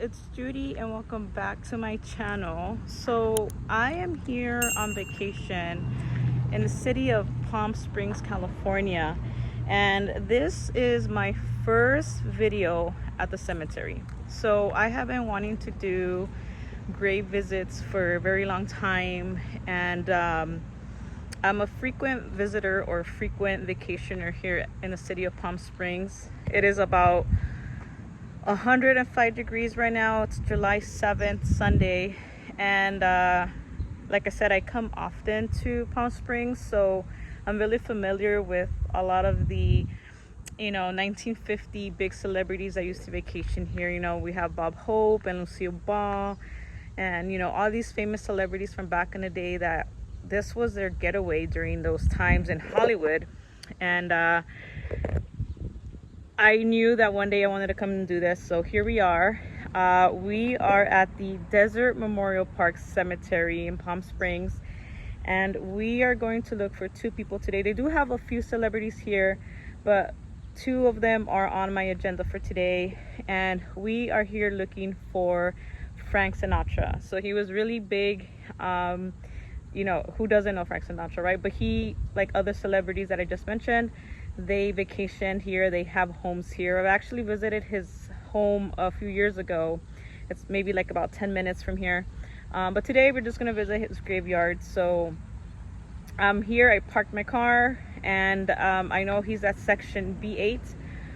it's Judy and welcome back to my channel. So I am here on vacation in the city of Palm Springs, California, and this is my first video at the cemetery. So I have been wanting to do grave visits for a very long time, and I'm a frequent visitor or frequent vacationer here in the city of Palm Springs. It is about 105 degrees right now. It's July 7th, Sunday, and like I said, I come often to Palm Springs, so I'm really familiar with a lot of the 1950 big celebrities that used to vacation here. We have Bob Hope and Lucille Ball, and all these famous celebrities from back in the day that this was their getaway during those times in Hollywood. And I knew that one day I wanted to come and do this, so here we are. We are at the Desert Memorial Park Cemetery in Palm Springs, and we are going to look for two people today. They do have a few celebrities here, but two of them are on my agenda for today, and we are here looking for Frank Sinatra. So he was really big. Who doesn't know Frank Sinatra, right? But he, like other celebrities that I just mentioned, they vacationed here. They have homes here. I've actually visited his home a few years ago. It's maybe like about 10 minutes from here. But today we're just gonna visit his graveyard. So I'm here. I parked my car, and I know he's at section B8.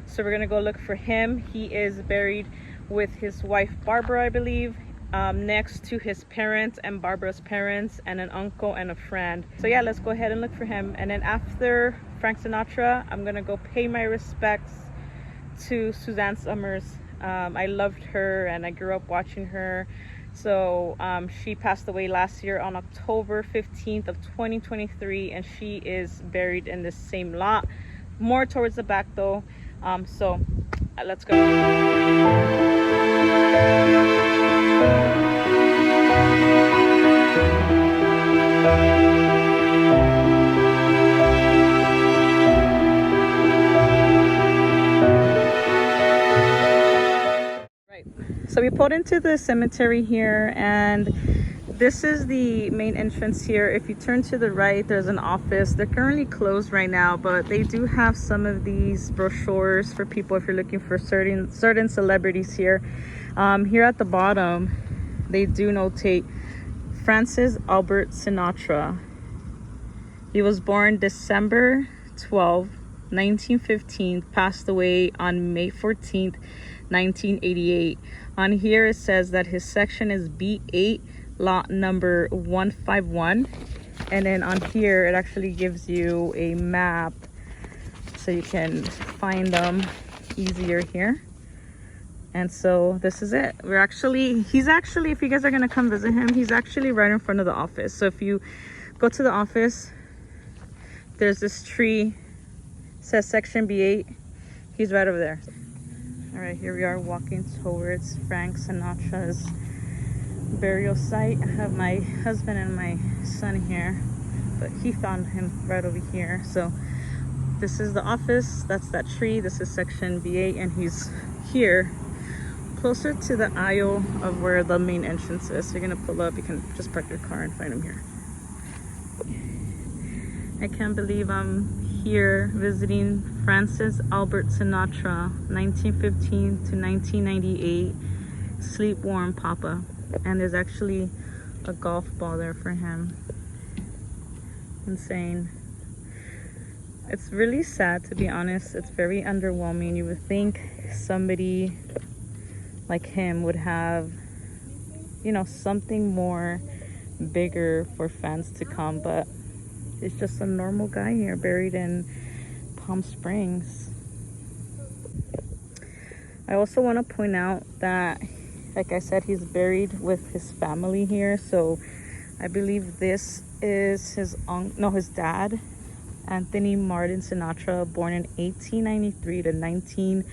So we're gonna go look for him. He is buried with his wife Barbara, I believe, next to his parents and Barbara's parents and an uncle and a friend. So yeah, let's go ahead and look for him. And then after Frank Sinatra, I'm gonna go pay my respects to Suzanne Somers. I loved her and I grew up watching her. So she passed away last year on October 15th of 2023, and she is buried in the same lot, more towards the back though. So let's go. So we pulled into the cemetery here, and this is the main entrance here. If you turn to the right, there's an office. They're currently closed right now, but they do have some of these brochures for people if you're looking for certain celebrities here. Here at the bottom, they do notate Francis Albert Sinatra. He was born December 12, 1915, passed away on May 14th, 1988. On here it says that his section is B8, lot number 151. And then on here it actually gives you a map so you can find them easier here. And so this is it. He's actually, if you guys are gonna come visit him, he's actually right in front of the office. So if you go to the office, there's this tree, says section B8. He's right over there. All right, here we are walking towards Frank Sinatra's burial site. I have my husband and my son here, but he found him right over here. So this is the office, that's that tree. This is section B8, and he's here closer to the aisle of where the main entrance is. So you're gonna pull up, you can just park your car and find him here. I can't believe I'm here visiting Francis Albert Sinatra, 1915 to 1998. Sleep warm, Papa. And there's actually a golf ball there for him. Insane. It's really sad, to be honest. It's very underwhelming. You would think somebody like him would have, something more bigger for fans to come, but he's just a normal guy here buried in Palm Springs. I also want to point out that, like I said, he's buried with his family here. So I believe this is his dad, Anthony Martin Sinatra, born in 1893 to 19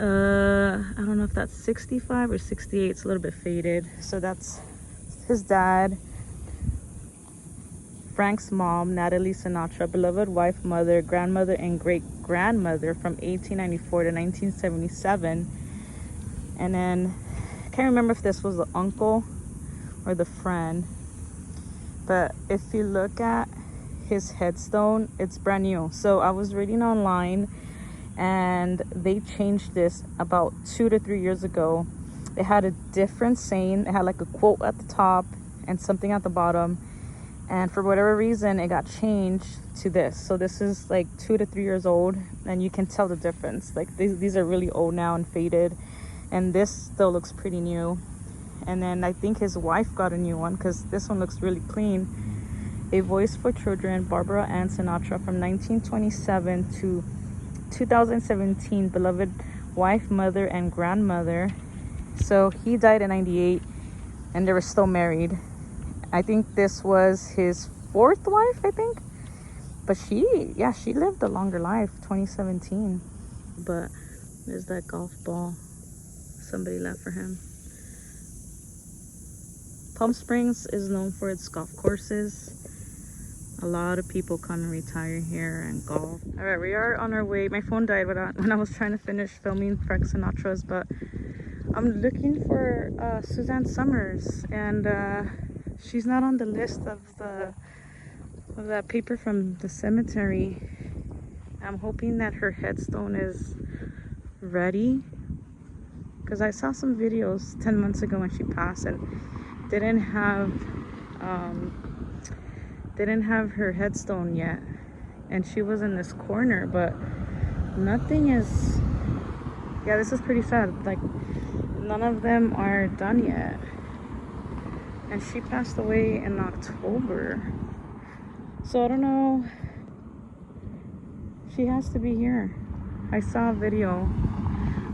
I don't know if that's 65 or 68. It's a little bit faded. So that's his dad. Frank's mom, Natalie Sinatra, beloved wife, mother, grandmother, and great-grandmother from 1894 to 1977. And then can't remember if this was the uncle or the friend, but if you look at his headstone, it's brand new. So I was reading online and they changed this about 2 to 3 years ago. It had a different saying. It had like a quote at the top and something at the bottom, and for whatever reason it got changed to this. So this is like 2 to 3 years old, and you can tell the difference. Like these are really old now and faded, and this still looks pretty new. And then I think his wife got a new one because this one looks really clean. A Voice for Children, Barbara Ann Sinatra, from 1927 to 2017, beloved wife, mother, and grandmother. So he died in 98 and they were still married. I think this was his 4th wife, I think. But she lived a longer life, 2017. But there's that golf ball somebody left for him. Palm Springs is known for its golf courses. A lot of people come and retire here and golf. All right, we are on our way. My phone died when I was trying to finish filming Frank Sinatra's, but I'm looking for Suzanne Somers, and she's not on the list of that paper from the cemetery. I'm hoping that her headstone is ready, because I saw some videos 10 months ago when she passed and didn't have her headstone yet, and she was in this corner, but nothing is. Yeah, this is pretty sad. Like, none of them are done yet, and she passed away in October, so I don't know. She has to be here. I saw a video.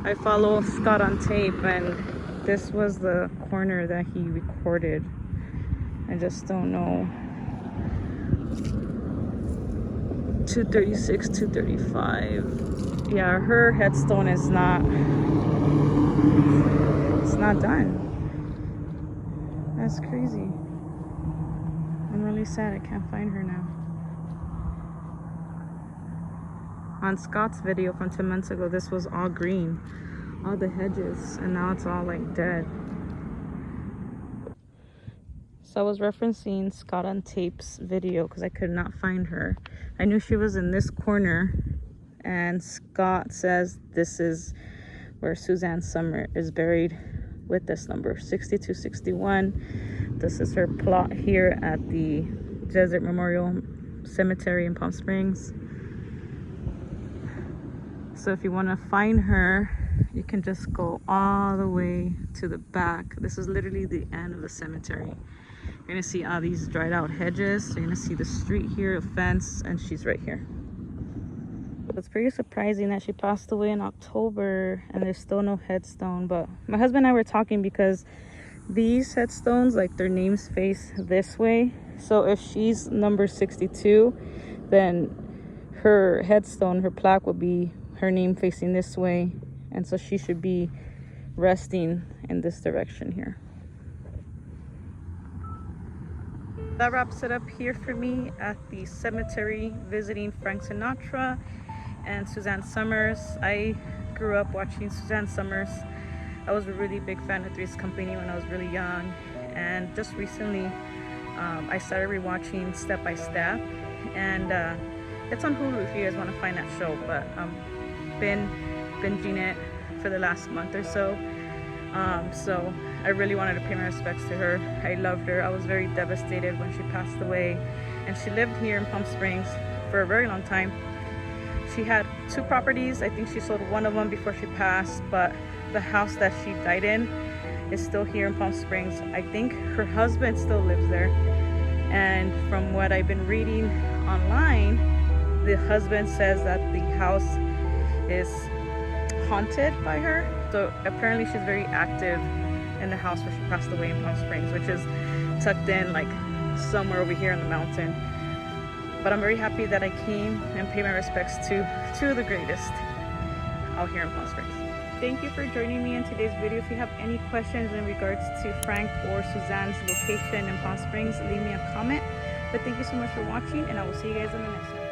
I follow Scott on tape, and this was the corner that he recorded. I just don't know. 236, 235. Yeah, her headstone is not. It's not done. That's crazy. I'm really sad I can't find her now. On Scott's video from 10 months ago, this was all green, all the hedges, and now it's all like dead. So I was referencing Scott on Tape's video because I could not find her. I knew she was in this corner, and Scott says this is where Suzanne Somers is buried with this number, 6261. This is her plot here at the Desert Memorial Cemetery in Palm Springs. So if you want to find her, you can just go all the way to the back. This is literally the end of the cemetery. You're gonna see all these dried out hedges. You're gonna see the street here, a fence, and she's right here. It's pretty surprising that she passed away in October and there's still no headstone. But my husband and I were talking because these headstones, like, their names face this way. So if she's number 62, then her headstone, her plaque, will be her name facing this way, and so she should be resting in this direction here. That wraps it up here for me at the cemetery, visiting Frank Sinatra and Suzanne Somers. I grew up watching Suzanne Somers. I was a really big fan of Three's Company when I was really young, and just recently I started rewatching Step by Step, and it's on Hulu if you guys want to find that show. But been binging it for the last month or so. So I really wanted to pay my respects to her. I loved her. I was very devastated when she passed away, and she lived here in Palm Springs for a very long time. She had 2 properties. I think she sold one of them before she passed, but the house that she died in is still here in Palm Springs. I think her husband still lives there, and from what I've been reading online, the husband says that the house is haunted by her. So apparently she's very active in the house where she passed away in Palm Springs, which is tucked in like somewhere over here in the mountain. But I'm very happy that I came and paid my respects to 2 of the greatest out here in Palm Springs. Thank you for joining me in today's video. If you have any questions in regards to Frank or Suzanne's location in Palm Springs, leave me a comment. But thank you so much for watching, and I will see you guys in the next one.